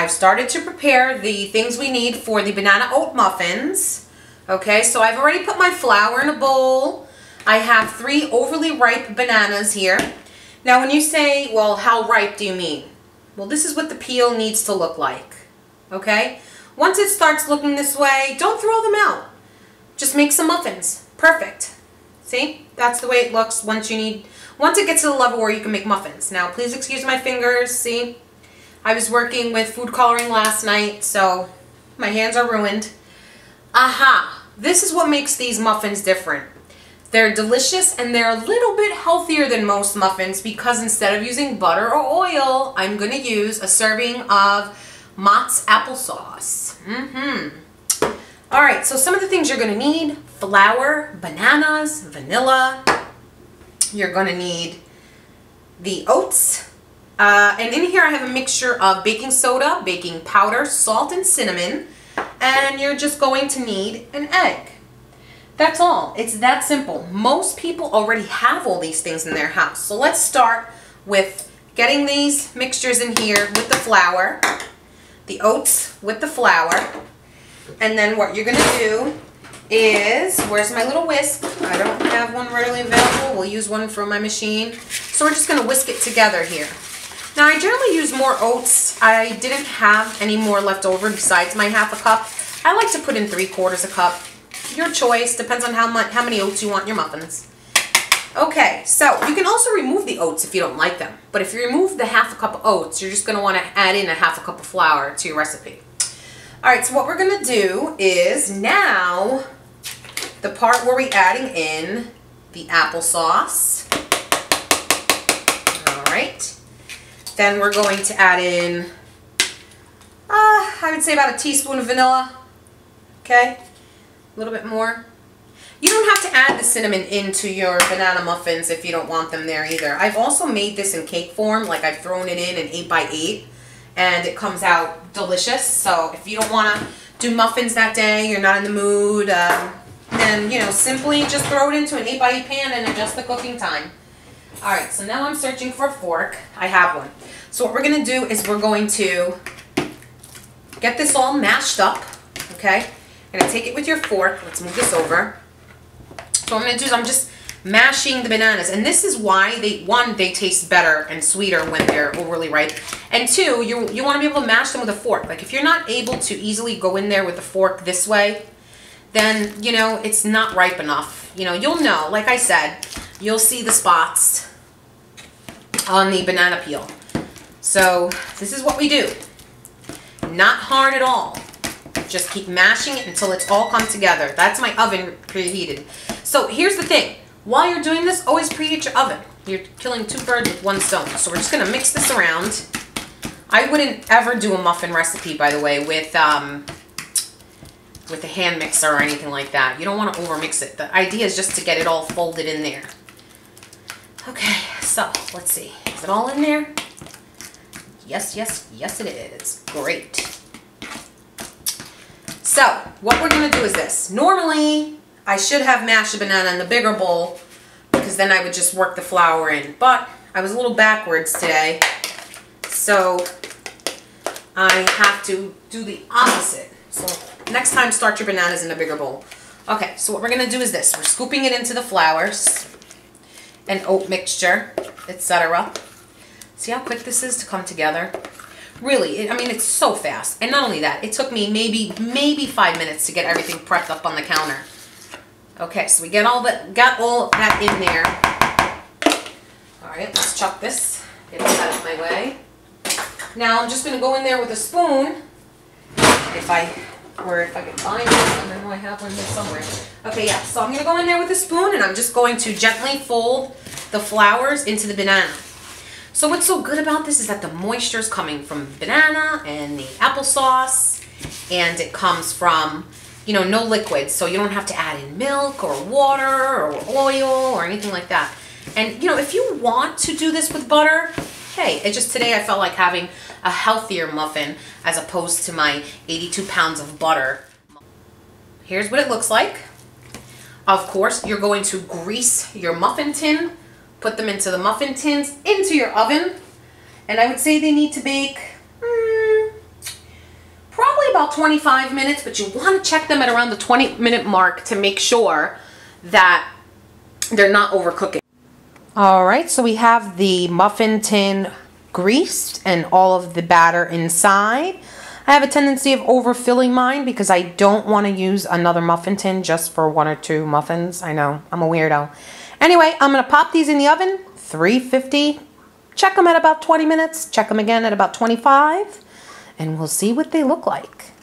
I've started to prepare the things we need for the banana oat muffins. Okay, so I've already put my flour in a bowl. I have 3 overly ripe bananas here. Now when you say, well, how ripe do you mean? Well, this is what the peel needs to look like. Okay? Once it starts looking this way, don't throw them out. Just make some muffins. Perfect. See? That's the way it looks once it gets to the level where you can make muffins. Now, please excuse my fingers. See? I was working with food coloring last night, so my hands are ruined. Aha! This is what makes these muffins different. They're delicious and they're a little bit healthier than most muffins because instead of using butter or oil, I'm going to use a serving of Motts AppleSauce. Alright, so some of the things you're going to need: flour, bananas, vanilla. You're going to need the oats. And in here I have a mixture of baking soda, baking powder, salt, and cinnamon. And you're just going to need an egg. That's all. It's that simple. Most people already have all these things in their house. So let's start with getting these mixtures in here with the flour, the oats with the flour. And then what you're going to do is, where's my little whisk? I don't have one readily available. We'll use one from my machine. So we're just going to whisk it together here. Now I generally use more oats. I didn't have any more left over besides my ½ cup. I like to put in 3/4 cup. Your choice, depends on how many oats you want in your muffins. Okay, so you can also remove the oats if you don't like them. But if you remove the ½ cup of oats, you're just going to want to add in a ½ cup of flour to your recipe. Alright, so what we're going to do is now the part where we're adding in the applesauce. Alright. Then we're going to add in, I would say about a teaspoon of vanilla. Okay? A little bit more. You don't have to add the cinnamon into your banana muffins if you don't want them there either. I've also made this in cake form, like I've thrown it in an 8x8, and it comes out delicious. So if you don't want to do muffins that day, you're not in the mood, then, you know, simply just throw it into an 8x8 pan and adjust the cooking time. Alright, so now I'm searching for a fork. I have one. So what we're going to do is we're going to get this all mashed up, okay? I'm going to take it with your fork. Let's move this over. So what I'm going to do is I'm just mashing the bananas. And this is why, they taste better and sweeter when they're overly ripe. And 2, you want to be able to mash them with a fork. Like if you're not able to easily go in there with the fork this way, then, you know, it's not ripe enough. You know, you'll know, like I said, you'll see the spots on the banana peel. So this is what we do. Not hard at all. Just keep mashing it until it's all come together. That's my oven preheated. So here's the thing. While you're doing this, always preheat your oven. You're killing 2 birds with 1 stone. So we're just going to mix this around. I wouldn't ever do a muffin recipe, by the way, with a hand mixer or anything like that. You don't want to overmix it. The idea is just to get it all folded in there. Okay, so let's see. Is it all in there? Yes, yes, yes it is. Great. So, what we're going to do is this. Normally, I should have mashed the banana in the bigger bowl because then I would just work the flour in. But I was a little backwards today, so I have to do the opposite. So, next time, start your bananas in a bigger bowl. Okay, so what we're going to do is this. We're scooping it into the flours and oat mixture, etc. See how quick this is to come together? Really, I mean, it's so fast. And not only that, it took me maybe 5 minutes to get everything prepped up on the counter. Okay, so we got all that in there. All right, let's chuck this. Get this out of my way. Now I'm just going to go in there with a spoon. If I can find it. I know I have one here somewhere. Okay, yeah. So I'm going to go in there with a spoon and I'm just going to gently fold the flours into the banana. So what's so good about this is that the moisture is coming from the banana and the applesauce, and it comes from, you know, no liquid, so you don't have to add in milk or water or oil or anything like that. And, you know, if you want to do this with butter, hey, it's just today I felt like having a healthier muffin as opposed to my 82 pounds of butter. Here's what it looks like. Of course, you're going to grease your muffin tin. Put them into the muffin tins, into your oven, and I would say they need to bake about 25 minutes, but you want to check them at around the 20-minute mark to make sure that they're not overcooking. All right, so we have the muffin tin greased and all of the batter inside. I have a tendency of overfilling mine because I don't want to use another muffin tin just for 1 or 2 muffins. I know, I'm a weirdo. Anyway, I'm going to pop these in the oven, 350. Check them at about 20 minutes. Check them again at about 25. And we'll see what they look like.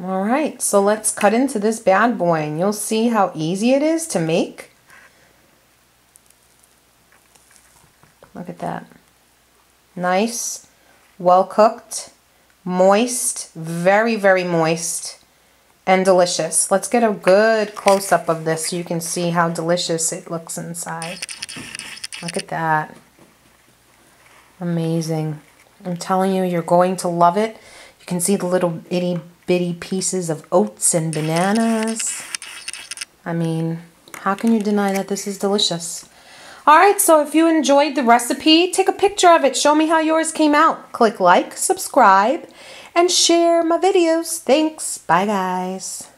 All right, so let's cut into this bad boy and you'll see how easy it is to make. Look at that. Nice, well cooked, moist, very, very moist, and delicious. Let's get a good close-up of this so you can see how delicious it looks inside. Look at that. Amazing. I'm telling you, you're going to love it. You can see the little itty bitty pieces of oats and bananas. I mean, how can you deny that this is delicious? Alright, so if you enjoyed the recipe, take a picture of it. Show me how yours came out. Click like, subscribe, and share my videos. Thanks. Bye, guys.